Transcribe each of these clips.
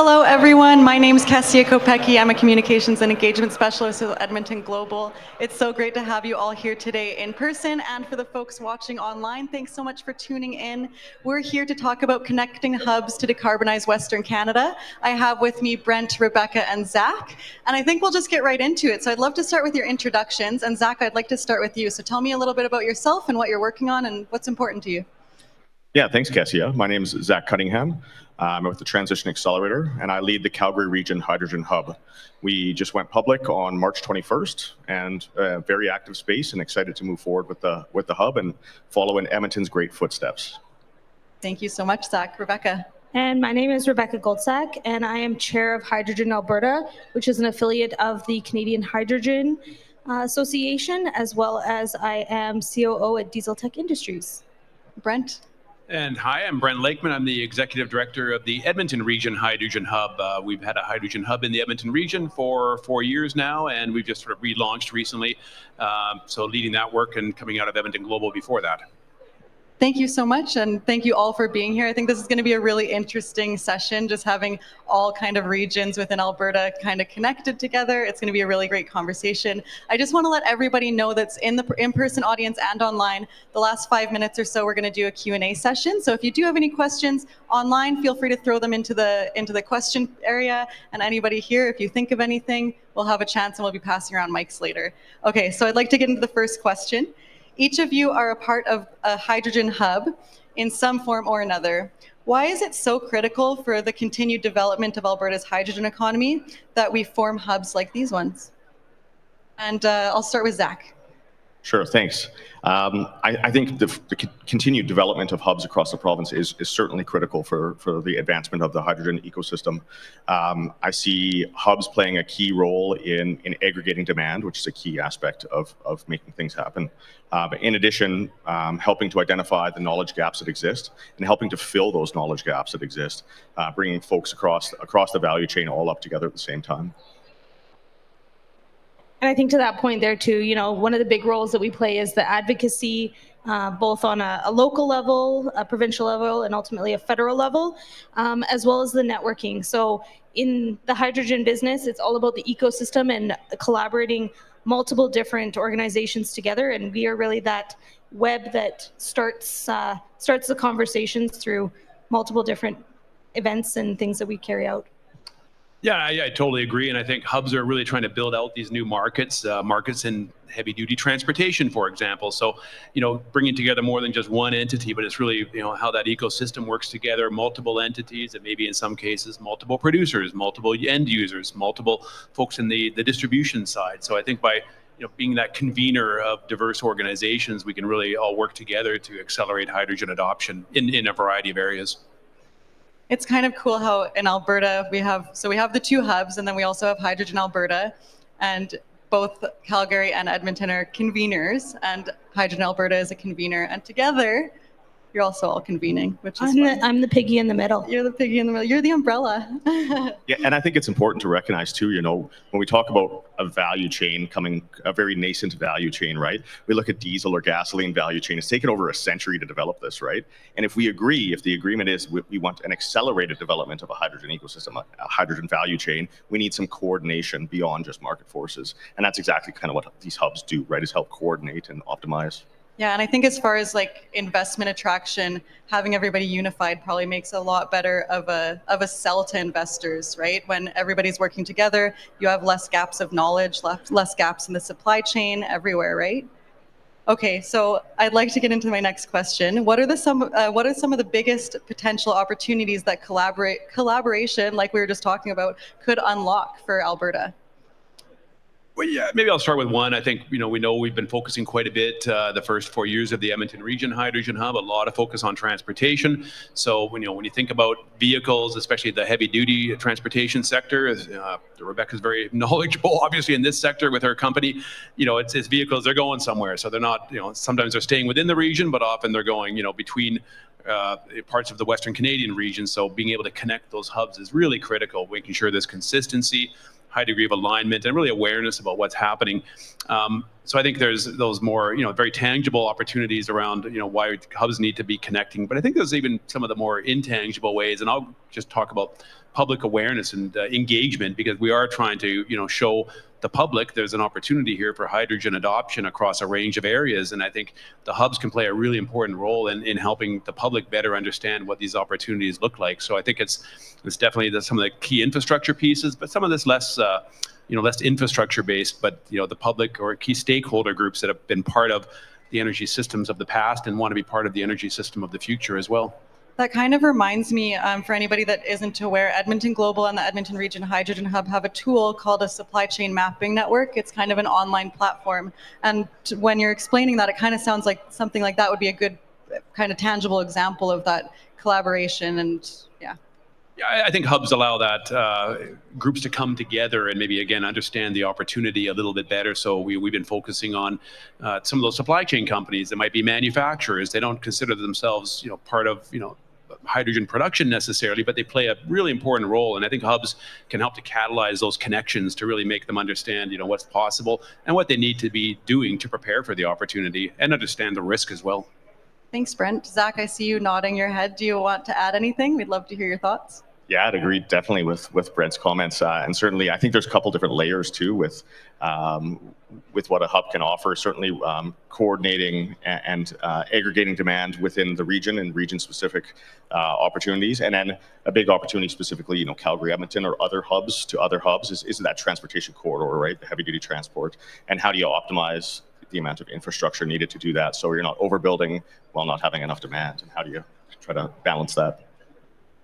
Hello, everyone. My name is Kessia Kopecky. I'm a Communications and Engagement Specialist with Edmonton Global. It's so great to have you all here today in person, and for the folks watching online, thanks so much for tuning in. We're here to talk about connecting hubs to decarbonize Western Canada. I have with me Brent, Rebecca, and Zach, and I think we'll just get right into it. So I'd love to start with your introductions, and Zach, I'd like to start with you. So tell me a little bit about yourself and what you're working on and what's important to you. Yeah, thanks, Kessia. My name is Zach Cunningham. I'm with the Transition Accelerator, and I lead the Calgary Region Hydrogen Hub. We just went public on March 21st, and a very active space, and excited to move forward with the hub and follow in Edmonton's great footsteps. Thank you so much, Zach. Rebecca. And my name is Rebecca Goldsack, and I am chair of Hydrogen Alberta, which is an affiliate of the Canadian Hydrogen Association, as well as I am COO at Diesel Tech Industries. Brent. And hi, I'm Brent Lakeman. I'm the Executive Director of the Edmonton Region Hydrogen Hub. We've had a hydrogen hub in the Edmonton region for 4 years now, and we've just sort of relaunched recently. So leading that work and coming out of Edmonton Global before that. Thank you so much, and thank you all for being here. I think this is going to be a really interesting session, just having all kind of regions within Alberta kind of connected together. It's going to be a really great conversation. I just want to let everybody know that's in the in-person audience and online, the last 5 minutes or so, we're going to do a Q&A session. So if you do have any questions online, feel free to throw them into the question area. And anybody here, if you think of anything, we'll have a chance and we'll be passing around mics later. Okay, so I'd like to get into the first question. Each of you are a part of a hydrogen hub in some form or another. Why is it so critical for the continued development of Alberta's hydrogen economy that we form hubs like these ones? And I'll start with Zach. Sure, thanks. I think the continued development of hubs across the province is certainly critical for the advancement of the hydrogen ecosystem. I see hubs playing a key role in aggregating demand, which is a key aspect of making things happen. But in addition, helping to identify the knowledge gaps that exist and helping to fill those knowledge gaps that exist, bringing folks across the value chain all up together at the same time. And I think to that point there too, one of the big roles that we play is the advocacy, both on a local level, a provincial level, and ultimately a federal level, as well as the networking. So in the hydrogen business, it's all about the ecosystem and collaborating multiple different organizations together. And we are really that web that starts the conversations through multiple different events and things that we carry out. Yeah, I totally agree. And I think hubs are really trying to build out these new markets in heavy duty transportation, for example. So, bringing together more than just one entity, but it's really, how that ecosystem works together, multiple entities, and maybe in some cases, multiple producers, multiple end users, multiple folks in the distribution side. So I think by being that convener of diverse organizations, we can really all work together to accelerate hydrogen adoption in a variety of areas. It's kind of cool how in Alberta we have the two hubs, and then we also have Hydrogen Alberta, and both Calgary and Edmonton are conveners, and Hydrogen Alberta is a convener, and together you're also all convening, which is fun. I'm the piggy in the middle. You're the piggy in the middle. You're the umbrella. Yeah, and I think it's important to recognize too, when we talk about a value chain a very nascent value chain, right? We look at diesel or gasoline value chain. It's taken over a century to develop this, right? And if the agreement is we want an accelerated development of a hydrogen ecosystem, a hydrogen value chain, we need some coordination beyond just market forces. And that's exactly kind of what these hubs do, right? Is help coordinate and optimize. Yeah, and I think as far as like investment attraction, having everybody unified probably makes a lot better of a sell to investors, right? When everybody's working together, you have less gaps of knowledge, less gaps in the supply chain everywhere, right? Okay, so I'd like to get into my next question. What are some of the biggest potential opportunities that collaboration, like we were just talking about, could unlock for Alberta? Well, yeah, maybe I'll start with one. I think, we know we've been focusing quite a bit the first 4 years of the Edmonton Region Hydrogen Hub, a lot of focus on transportation. So when you think about vehicles, especially the heavy duty transportation sector, Rebecca's very knowledgeable, obviously, in this sector with her company. It's vehicles, they're going somewhere. So they're not, sometimes they're staying within the region, but often they're going, between parts of the Western Canadian region. So being able to connect those hubs is really critical, making sure there's consistency, high degree of alignment, and really awareness about what's happening. So I think there's those more, very tangible opportunities around, why hubs need to be connecting. But I think there's even some of the more intangible ways, and I'll just talk about public awareness and engagement, because we are trying to, show the public there's an opportunity here for hydrogen adoption across a range of areas. And I think the hubs can play a really important role in helping the public better understand what these opportunities look like. So I think it's definitely some of the key infrastructure pieces, but some of this less infrastructure based, but the public or key stakeholder groups that have been part of the energy systems of the past and want to be part of the energy system of the future as well. That kind of reminds me, for anybody that isn't aware, Edmonton Global and the Edmonton Region Hydrogen Hub have a tool called a supply chain mapping network. It's kind of an online platform. And when you're explaining that, it kind of sounds like something like that would be a good kind of tangible example of that collaboration. And yeah. Yeah, I think hubs allow that groups to come together and maybe, again, understand the opportunity a little bit better. So we've been focusing on some of those supply chain companies that might be manufacturers. They don't consider themselves, part of, hydrogen production necessarily, but they play a really important role. And I think hubs can help to catalyze those connections to really make them understand, what's possible and what they need to be doing to prepare for the opportunity and understand the risk as well. Thanks, Brent. Zach, I see you nodding your head. Do you want to add anything? We'd love to hear your thoughts. Yeah, I'd agree definitely with Brent's comments, and certainly I think there's a couple different layers too with what a hub can offer. Certainly, coordinating and aggregating demand within the region and region-specific opportunities, and then a big opportunity specifically, Calgary, Edmonton, or other hubs to other hubs is that transportation corridor, right? The heavy-duty transport, and how do you optimize the amount of infrastructure needed to do that so you're not overbuilding while not having enough demand, and how do you try to balance that?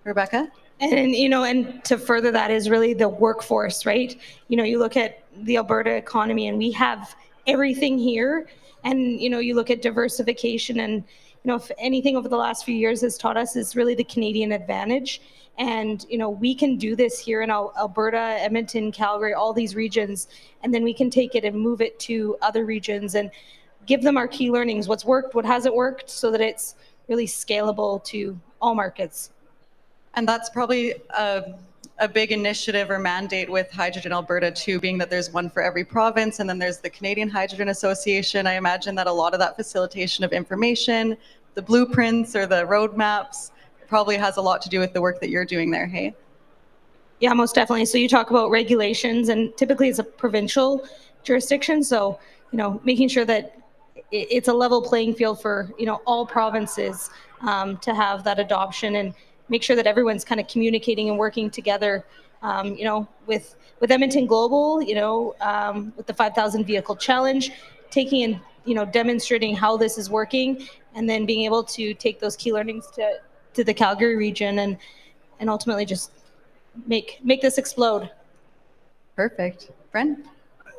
Rebecca? And and to further that is really the workforce, right? You look at the Alberta economy and we have everything here, and you look at diversification, and if anything over the last few years has taught us is really the Canadian advantage. And we can do this here in Alberta, Edmonton, Calgary, all these regions, and then we can take it and move it to other regions and give them our key learnings, what's worked, what hasn't worked, so that it's really scalable to all markets. And that's probably a big initiative or mandate with Hydrogen Alberta too, being that there's one for every province, and then there's the Canadian Hydrogen Association. I imagine that a lot of that facilitation of information, the blueprints or the roadmaps, probably has a lot to do with the work that you're doing there, hey? Yeah, most definitely. So you talk about regulations, and typically it's a provincial jurisdiction. So, making sure that it's a level playing field for, all provinces to have that adoption, and make sure that everyone's kind of communicating and working together, with Edmonton Global, with the 5,000 vehicle challenge, taking and, demonstrating how this is working, and then being able to take those key learnings to the Calgary region and ultimately just make this explode. Perfect. Brent?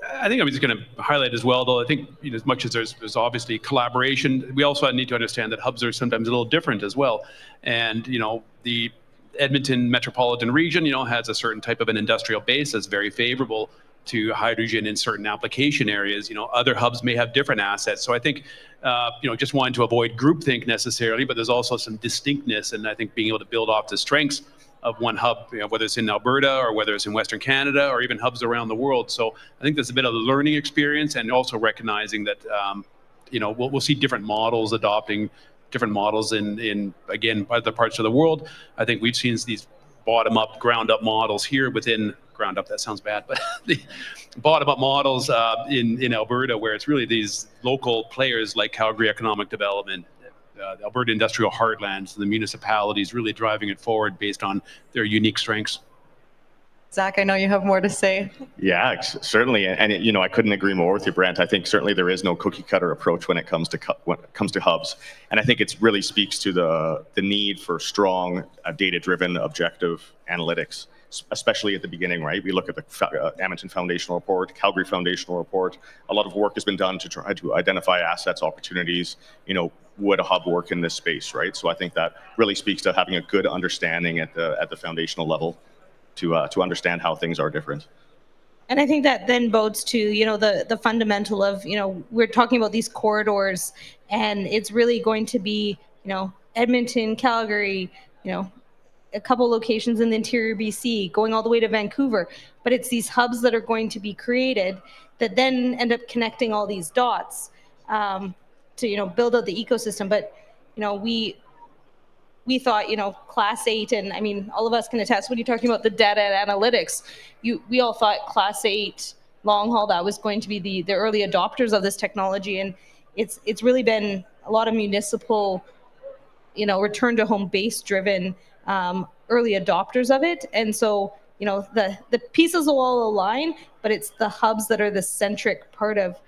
I think I'm just going to highlight as well, though, I think as much as there's obviously collaboration, we also need to understand that hubs are sometimes a little different as well. And, the Edmonton metropolitan region, has a certain type of an industrial base that's very favorable to hydrogen in certain application areas. Other hubs may have different assets. So I think, just wanting to avoid groupthink necessarily, but there's also some distinctness. And I think being able to build off the strengths of one hub, whether it's in Alberta or whether it's in Western Canada or even hubs around the world. So I think there's a bit of a learning experience, and also recognizing that, we'll see different models adopting different models in again, other parts of the world. I think we've seen these bottom-up, ground-up models here within ground-up. That sounds bad, but the bottom-up models in Alberta, where it's really these local players like Calgary Economic Development, the Alberta Industrial Heartlands, the municipalities really driving it forward based on their unique strengths. Zach, I know you have more to say. Yeah, certainly, and I couldn't agree more with you, Brent. I think certainly there is no cookie cutter approach when it comes to hubs, and I think it really speaks to the need for strong, data-driven, objective analytics, especially at the beginning. Right, we look at the Edmonton Foundational Report, Calgary Foundational Report. A lot of work has been done to try to identify assets, opportunities. Would a hub work in this space, right? So I think that really speaks to having a good understanding at the foundational level to understand how things are different. And I think that then bodes to, the fundamental of, we're talking about these corridors, and it's really going to be, Edmonton, Calgary, a couple locations in the interior BC, going all the way to Vancouver. But it's these hubs that are going to be created that then end up connecting all these dots to, build out the ecosystem. But, we thought, Class 8, and I mean, all of us can attest when you're talking about the data and analytics, we all thought Class 8 long haul, that was going to be the early adopters of this technology. And it's really been a lot of municipal, return to home base driven early adopters of it. And so, the pieces will all align, but it's the hubs that are the centric part of,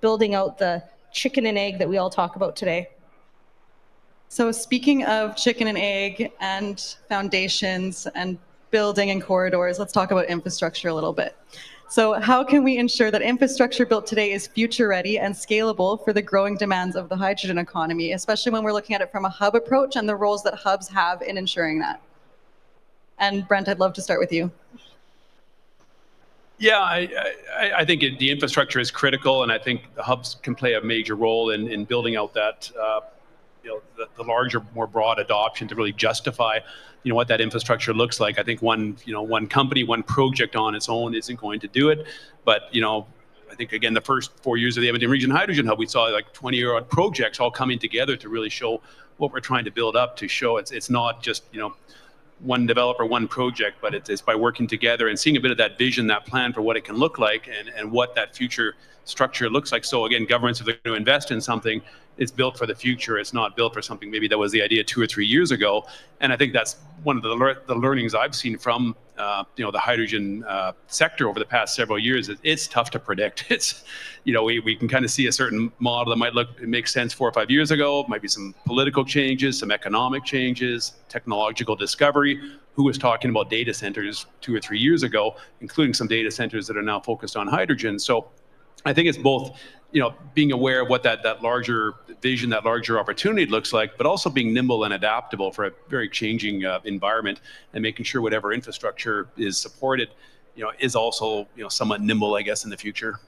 building out the chicken and egg that we all talk about today. So speaking of chicken and egg and foundations and building and corridors, let's talk about infrastructure a little bit. So how can we ensure that infrastructure built today is future ready and scalable for the growing demands of the hydrogen economy, especially when we're looking at it from a hub approach and the roles that hubs have in ensuring that? And Brent, I'd love to start with you. Yeah, I think the infrastructure is critical, and I think the hubs can play a major role in building out that the larger, more broad adoption to really justify what that infrastructure looks like. I think one company, one project on its own isn't going to do it, but I think again the first 4 years of the Edmonton Region Hydrogen Hub, we saw like 20-year-old projects all coming together to really show what we're trying to build up, to show it's not just one developer, one project, but it's by working together and seeing a bit of that vision, that plan for what it can look like, and what that future structure looks like. So again, governments, if they're going to invest in something, it's built for the future. It's not built for something maybe that was the idea 2 or 3 years ago. And I think that's one of the learnings I've seen from the hydrogen sector over the past several years. It's tough to predict. It's we can kind of see a certain model that it makes sense 4 or 5 years ago. Might be some political changes, some economic changes, technological discovery. Who was talking about data centers 2 or 3 years ago, including some data centers that are now focused on hydrogen. So I think it's both, being aware of what that larger vision, that larger opportunity looks like, but also being nimble and adaptable for a very changing environment, and making sure whatever infrastructure is supported, is also, somewhat nimble, I guess, in the future.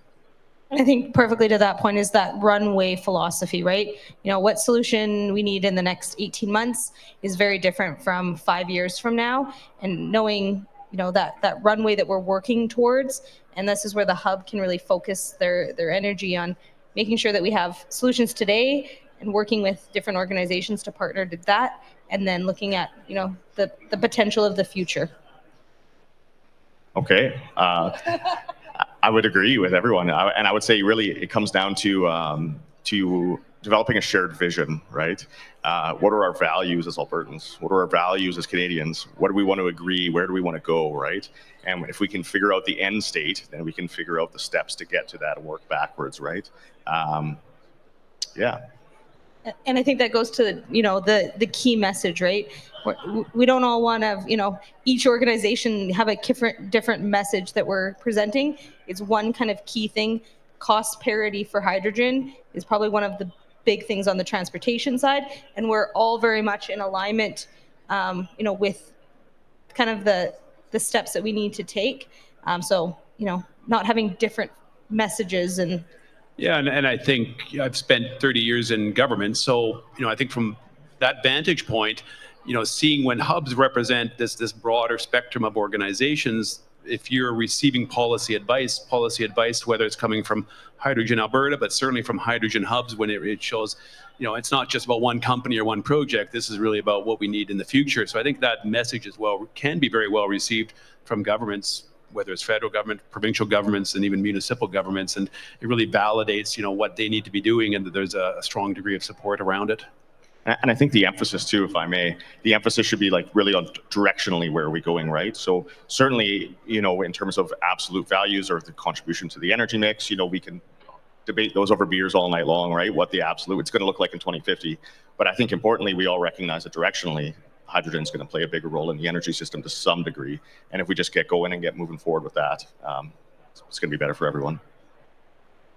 I think perfectly to that point is that runway philosophy, right? What solution we need in the next 18 months is very different from 5 years from now. And knowing, that runway that we're working towards, and this is where the hub can really focus their energy on making sure that we have solutions today and working with different organizations to partner to that, and then looking at, the potential of the future. Okay. I would agree with everyone, and I would say really it comes down to developing a shared vision, right? What are our values as Albertans? What are our values as Canadians? What do we want to agree? Where do we want to go, right? And if we can figure out the end state, then we can figure out the steps to get to that and work backwards, right? Yeah. And I think that goes to the key message, right? We don't all want to, each organization have a different message that we're presenting. It's one kind of key thing. Cost parity for hydrogen is probably one of the big things on the transportation side, and we're all very much in alignment, with kind of the steps that we need to take. So not having different messages and. Yeah, and I think I've spent 30 years in government, so I think from that vantage point, seeing when hubs represent this broader spectrum of organizations, if you're receiving policy advice, whether it's coming from Hydrogen Alberta, but certainly from hydrogen hubs, when it shows, it's not just about one company or one project. This is really about what we need in the future. So I think that message can be very well received from governments, whether it's federal government, provincial governments, and even municipal governments, and it really validates, what they need to be doing, and that there's a strong degree of support around it. And I think the emphasis too, if I may, the emphasis should be like really on directionally where are we going, right? So certainly, in terms of absolute values or the contribution to the energy mix, we can debate those over beers all night long, right? What the absolute it's going to look like in 2050. But I think importantly, we all recognize that directionally, hydrogen is going to play a bigger role in the energy system to some degree. And if we just get going and get moving forward with that, it's going to be better for everyone.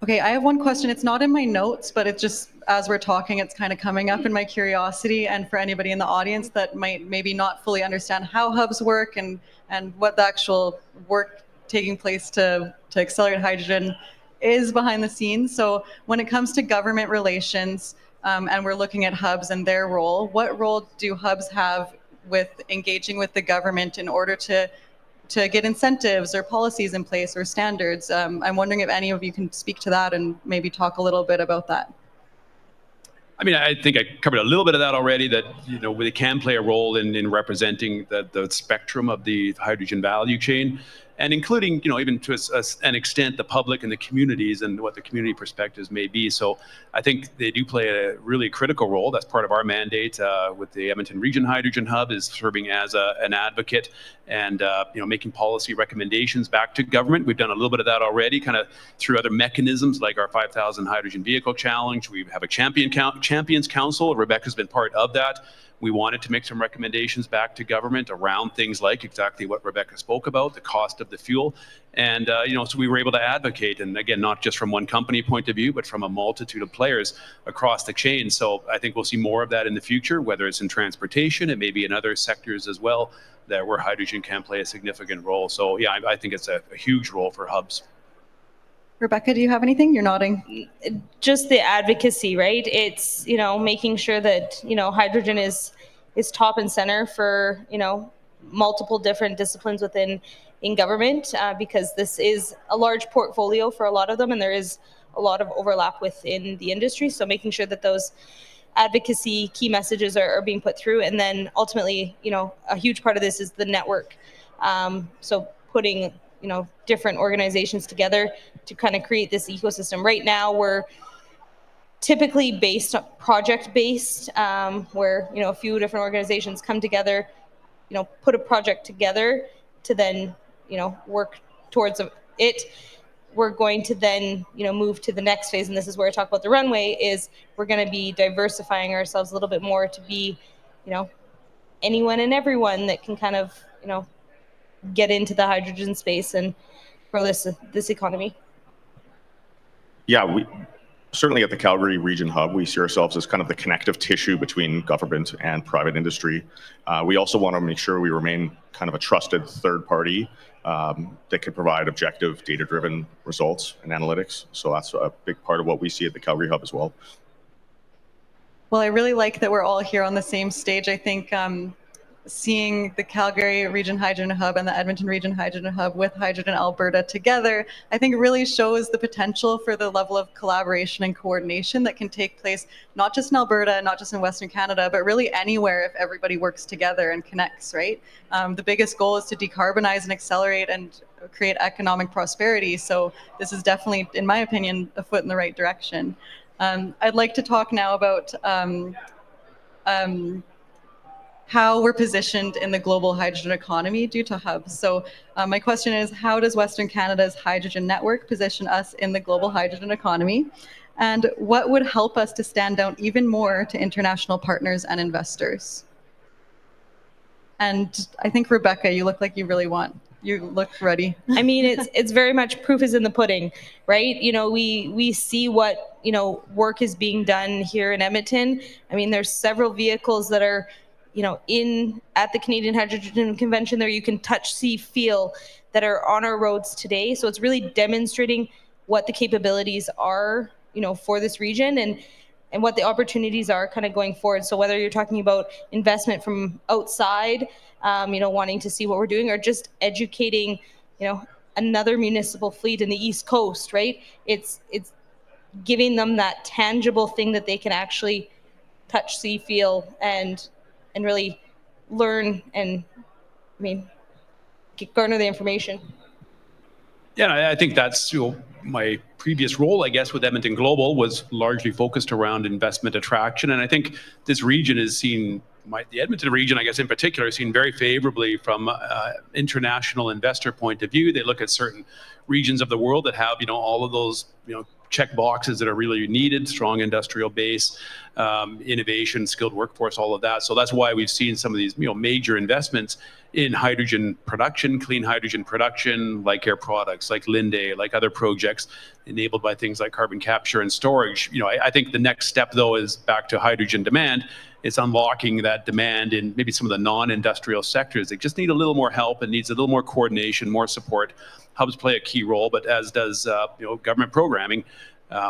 Okay, I have one question. It's not in my notes, but it's just, as we're talking, it's kind of coming up in my curiosity. And for anybody in the audience that might maybe not fully understand how hubs work and what the actual work taking place to accelerate hydrogen is behind the scenes. So when it comes to government relations, and we're looking at hubs and their role, what role do hubs have with engaging with the government in order to get incentives or policies in place or standards? I'm wondering if any of you can speak to that and maybe talk a little bit about that. I mean, I think I covered a little bit of that already, that, they can play a role in representing the spectrum of the hydrogen value chain, and including, even to an extent, the public and the communities and what the community perspectives may be. So I think they do play a really critical role. That's part of our mandate with the Edmonton Region Hydrogen Hub, is serving as an advocate and, making policy recommendations back to government. We've done a little bit of that already, kind of through other mechanisms like our 5,000 Hydrogen Vehicle Challenge. We have a Champions Council. Rebecca's been part of that. We wanted to make some recommendations back to government around things like exactly what Rebecca spoke about, the cost of the fuel. And, so we were able to advocate, and again, not just from one company point of view, but from a multitude of players across the chain. So I think we'll see more of that in the future, whether it's in transportation, and maybe in other sectors as well, that where hydrogen can play a significant role. So yeah, I think it's a huge role for hubs. Rebecca, do you have anything? You're nodding. Just the advocacy, right? It's, making sure that, hydrogen is top and center for, multiple different disciplines in government, because this is a large portfolio for a lot of them, and there is a lot of overlap within the industry. So making sure that those advocacy key messages are being put through. And then ultimately, a huge part of this is the network. So putting, different organizations together to kind of create this ecosystem. Right now, we're typically project-based, where, a few different organizations come together, put a project together to then, work towards it. We're going to then, move to the next phase, and this is where I talk about the runway, is we're going to be diversifying ourselves a little bit more to be, anyone and everyone that can kind of, get into the hydrogen space and grow this economy. Yeah, we certainly at the Calgary Region Hub, we see ourselves as kind of the connective tissue between government and private industry. We also want to make sure we remain kind of a trusted third party that can provide objective, data-driven results and analytics. So that's a big part of what we see at the Calgary Hub as well. Well, I really like that we're all here on the same stage. I think seeing the Calgary Region Hydrogen Hub and the Edmonton Region Hydrogen Hub with Hydrogen Alberta together, I think really shows the potential for the level of collaboration and coordination that can take place, not just in Alberta, not just in Western Canada, but really anywhere if everybody works together and connects, right? The biggest goal is to decarbonize and accelerate and create economic prosperity. So this is definitely, in my opinion, a foot in the right direction. I'd like to talk now about how we're positioned in the global hydrogen economy due to hubs. So my question is, how does Western Canada's hydrogen network position us in the global hydrogen economy? And what would help us to stand out even more to international partners and investors? And I think, Rebecca, you look like you look ready. I mean, it's very much proof is in the pudding, right? We see what, work is being done here in Edmonton. I mean, there's several vehicles that are, at the Canadian Hydrogen Convention there, you can touch, see, feel, that are on our roads today. So it's really demonstrating what the capabilities are, for this region, and what the opportunities are kind of going forward. So whether you're talking about investment from outside, wanting to see what we're doing, or just educating, another municipal fleet in the East Coast, right? It's giving them that tangible thing that they can actually touch, see, feel, and really learn and, garner the information. Yeah, I think that's, my previous role, I guess, with Edmonton Global was largely focused around investment attraction. And I think this region is seen, the Edmonton region, I guess, in particular, is seen very favorably from international investor point of view. They look at certain regions of the world that have, all of those, check boxes that are really needed: strong industrial base, innovation, skilled workforce, all of that. So that's why we've seen some of these, major investments in hydrogen production, clean hydrogen production, like Air Products, like Linde, like other projects enabled by things like carbon capture and storage. I think the next step, though, is back to hydrogen demand. It's unlocking that demand in maybe some of the non-industrial sectors. They just need a little more help and needs a little more coordination, more support. Hubs play a key role, but as does government programming.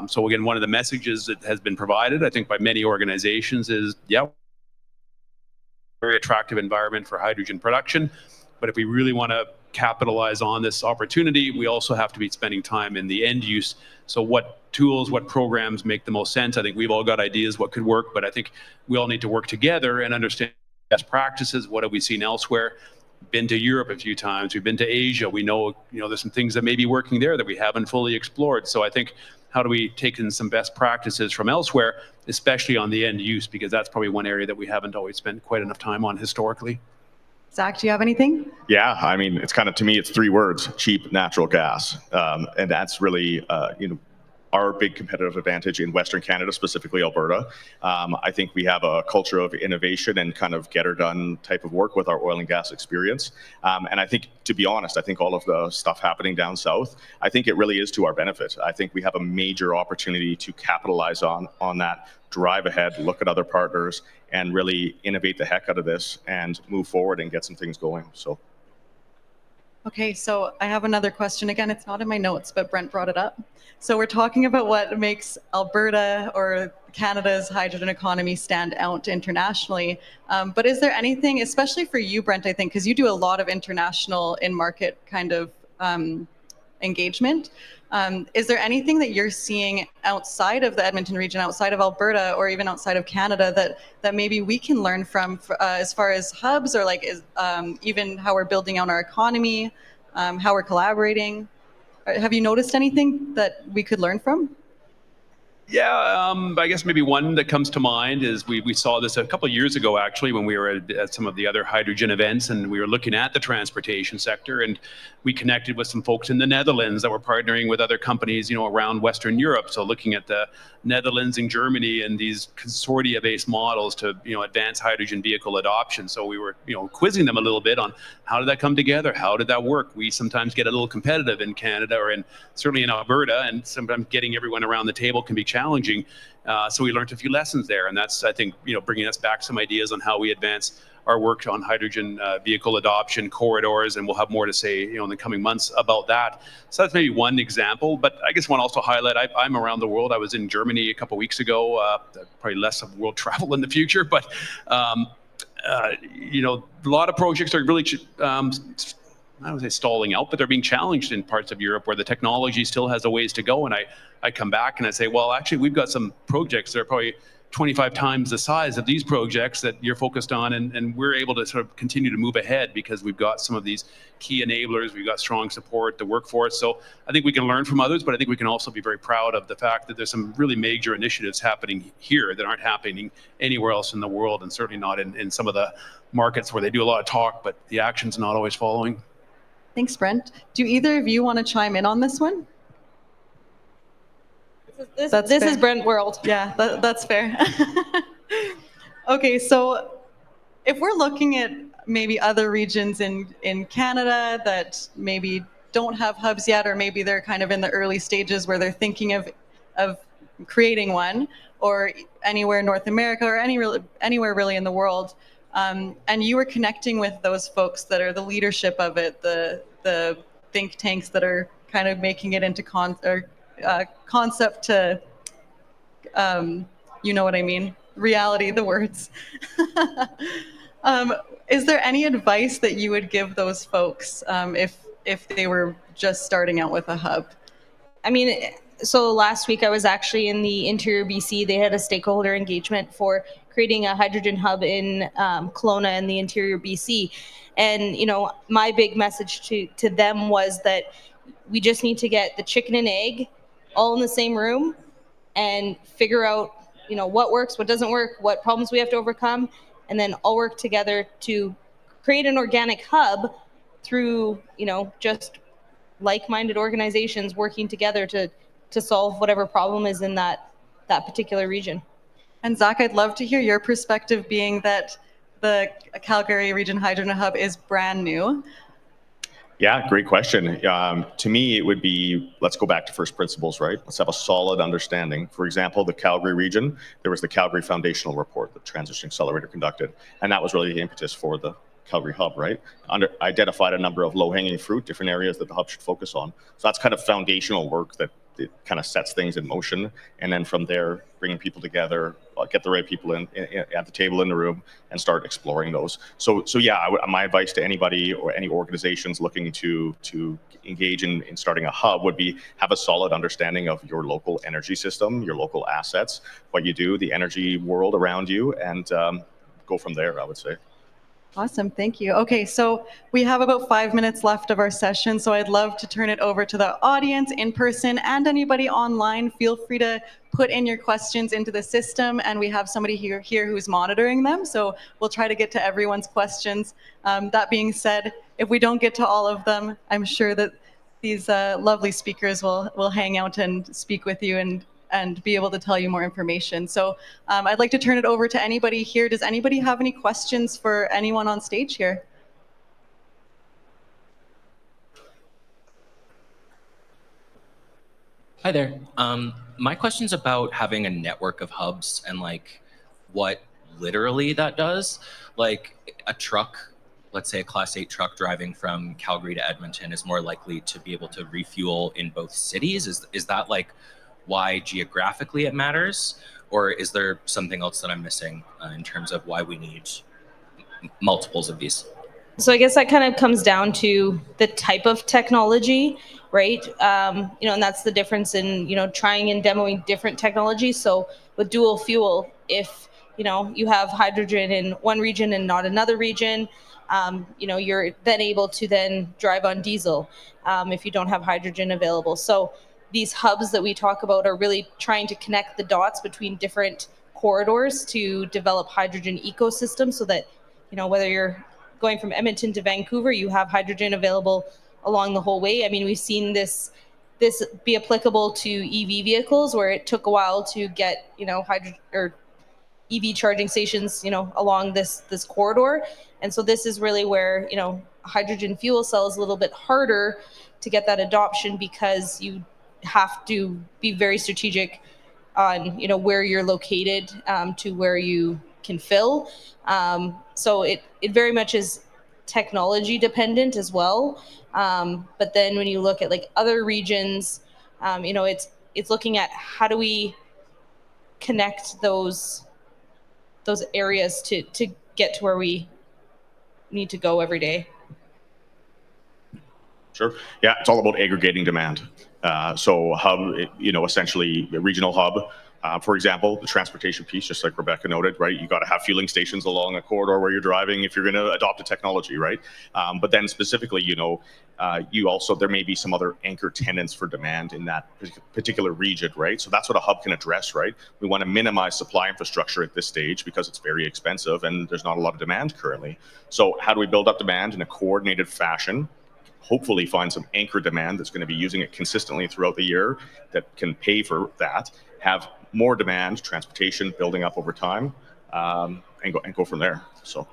So again, one of the messages that has been provided, I think, by many organizations is, very attractive environment for hydrogen production. But if we really want to capitalize on this opportunity, we also have to be spending time in the end use. So what tools, what programs make the most sense? I think we've all got ideas what could work, but I think we all need to work together and understand best practices. What have we seen elsewhere? Been to Europe a few times. We've been to Asia. We know, there's some things that may be working there that we haven't fully explored. So I think, how do we take in some best practices from elsewhere, especially on the end use, because that's probably one area that we haven't always spent quite enough time on historically. Zach, do you have anything? Yeah, I mean, it's kind of, to me, it's 3 words: cheap natural gas. And that's really, our big competitive advantage in Western Canada, specifically Alberta. I think we have a culture of innovation and kind of get-her-done type of work with our oil and gas experience. And I think, to be honest, I think all of the stuff happening down south, I think it really is to our benefit. I think we have a major opportunity to capitalize on that, drive ahead, look at other partners, and really innovate the heck out of this and move forward and get some things going. So. Okay, so I have another question. Again, it's not in my notes, but Brent brought it up. So we're talking about what makes Alberta or Canada's hydrogen economy stand out internationally. But is there anything, especially for you, Brent, I think, because you do a lot of international in-market kind of engagement. Is there anything that you're seeing outside of the Edmonton region, outside of Alberta, or even outside of Canada that maybe we can learn from as far as hubs, or even how we're building out our economy, how we're collaborating? Have you noticed anything that we could learn from? Yeah, I guess maybe one that comes to mind is we saw this a couple of years ago, actually, when we were at some of the other hydrogen events, and we were looking at the transportation sector, and we connected with some folks in the Netherlands that were partnering with other companies, around Western Europe. So looking at the Netherlands and Germany and these consortia-based models to, advance hydrogen vehicle adoption. So we were, quizzing them a little bit on how did that come together? How did that work? We sometimes get a little competitive in Canada, or certainly in Alberta, and sometimes getting everyone around the table can be challenging. So we learned a few lessons there, and that's, I think, bringing us back some ideas on how we advance our work on hydrogen vehicle adoption corridors, and we'll have more to say, in the coming months about that. So that's maybe one example, but I guess one also highlight, I'm around the world. I was in Germany a couple of weeks ago, probably less of world travel in the future, but a lot of projects are really I don't say stalling out, but they're being challenged in parts of Europe where the technology still has a ways to go. And I come back and I say, well, actually, we've got some projects that are probably 25 times the size of these projects that you're focused on, and we're able to sort of continue to move ahead because we've got some of these key enablers, we've got strong support, the workforce. So I think we can learn from others, but I think we can also be very proud of the fact that there's some really major initiatives happening here that aren't happening anywhere else in the world, and certainly not in some of the markets where they do a lot of talk, but the action's not always following. Thanks, Brent. Do either of you want to chime in on this one? This is Brent world. Yeah, that's fair. Okay, so if we're looking at maybe other regions in Canada that maybe don't have hubs yet, or maybe they're kind of in the early stages where they're thinking of creating one, or anywhere in North America, or anywhere really in the world, and you were connecting with those folks that are the leadership of it, the think tanks that are kind of making it into concept to, you know what I mean, reality, the words. Is there any advice that you would give those folks if they were just starting out with a hub? I mean, so last week I was actually in the interior BC. They had a stakeholder engagement for creating a hydrogen hub in Kelowna in the interior BC. And, my big message to them was that we just need to get the chicken and egg all in the same room and figure out, what works, what doesn't work, what problems we have to overcome, and then all work together to create an organic hub through, just like-minded organizations working together to solve whatever problem is in that particular region. And Zach, I'd love to hear your perspective, being that the Calgary Region Hydrogen Hub is brand new. Yeah, great question. To me, it would be, let's go back to first principles, right? Let's have a solid understanding. For example, the Calgary region, there was the Calgary Foundational Report that Transition Accelerator conducted, and that was really the impetus for the Calgary Hub, right? Identified a number of low-hanging fruit, different areas that the hub should focus on. So that's kind of foundational work that it kind of sets things in motion, and then from there, bringing people together, get the right people in at the table in the room, and start exploring those. So yeah, my advice to anybody or any organizations looking to engage in starting a hub would be have a solid understanding of your local energy system, your local assets, what you do, the energy world around you, and go from there, I would say. Awesome, thank you. Okay, so we have about 5 minutes left of our session, so I'd love to turn it over to the audience in person and anybody online. Feel free to put in your questions into the system, and we have somebody here who's monitoring them, so we'll try to get to everyone's questions. That being said, if we don't get to all of them, I'm sure that these lovely speakers will hang out and speak with you and be able to tell you more information. So I'd like to turn it over to anybody here. Does anybody have any questions for anyone on stage here? Hi there. My question's about having a network of hubs and like what literally that does. Like a truck, let's say a Class 8 truck driving from Calgary to Edmonton is more likely to be able to refuel in both cities. Is that like why geographically it matters? Or is there something else that I'm missing in terms of why we need multiples of these? So I guess that kind of comes down to the type of technology, right? And that's the difference in, trying and demoing different technologies. So with dual fuel, if, you have hydrogen in one region and not another region, you're then able to then drive on diesel if you don't have hydrogen available. So these hubs that we talk about are really trying to connect the dots between different corridors to develop hydrogen ecosystems so that, whether you're going from Edmonton to Vancouver, you have hydrogen available along the whole way. I mean, we've seen this be applicable to EV vehicles where it took a while to get, hydrogen or EV charging stations, along this corridor. And so this is really where, hydrogen fuel cell is a little bit harder to get that adoption because you have to be very strategic on, where you're located to where you can fill. So it very much is technology dependent as well. But then when you look at like other regions, it's looking at how do we connect those areas to get to where we need to go every day. Sure. Yeah, it's all about aggregating demand. So hub, essentially a regional hub. For example, the transportation piece, just like Rebecca noted, right? You got to have fueling stations along a corridor where you're driving if you're going to adopt a technology, right? But then specifically, you also, there may be some other anchor tenants for demand in that particular region, right? So that's what a hub can address, right? We want to minimize supply infrastructure at this stage because it's very expensive and there's not a lot of demand currently. So how do we build up demand in a coordinated fashion? Hopefully find some anchor demand that's going to be using it consistently throughout the year that can pay for that, have more demand, transportation building up over time, and go from there. So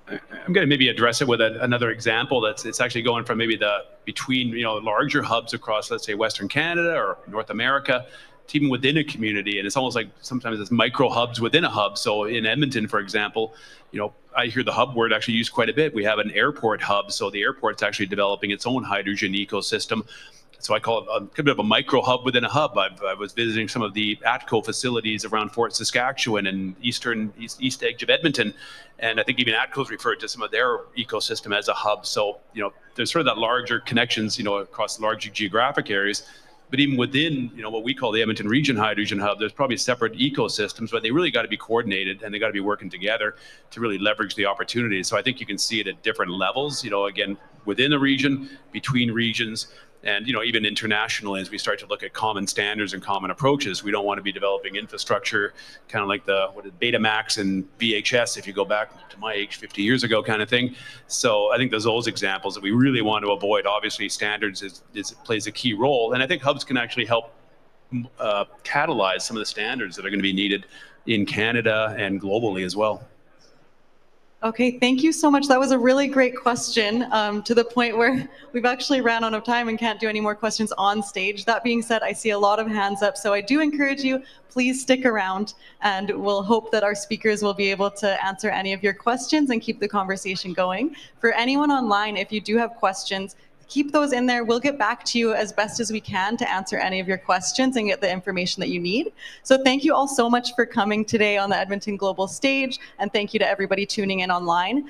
I'm going to maybe address it with another example. It's actually going from maybe between larger hubs across, let's say, Western Canada or North America, to even within a community. And it's almost like sometimes it's micro hubs within a hub. So in Edmonton, for example, I hear the hub word actually used quite a bit. We have an airport hub. So the airport's actually developing its own hydrogen ecosystem. So I call it a bit of a micro hub within a hub. I was visiting some of the ATCO facilities around Fort Saskatchewan and east edge of Edmonton. And I think even ATCO's referred to some of their ecosystem as a hub. So, there's sort of that larger connections, across large geographic areas. But even within, what we call the Edmonton Region Hydrogen Hub, there's probably separate ecosystems, but they really got to be coordinated and they got to be working together to really leverage the opportunities. So I think you can see it at different levels, again, within a region, between regions, and even internationally, as we start to look at common standards and common approaches. We don't want to be developing infrastructure kind of like Betamax and VHS, if you go back to my age 50 years ago kind of thing. So I think there's those examples that we really want to avoid. Obviously, standards plays a key role, and I think hubs can actually help catalyze some of the standards that are going to be needed in Canada and globally as well. Okay, thank you so much. That was a really great question, to the point where we've actually ran out of time and can't do any more questions on stage. That being said, I see a lot of hands up, so I do encourage you, please stick around, and we'll hope that our speakers will be able to answer any of your questions and keep the conversation going. For anyone online, if you do have questions, keep those in there. We'll get back to you as best as we can to answer any of your questions and get the information that you need. So thank you all so much for coming today on the Edmonton Global Stage, and thank you to everybody tuning in online.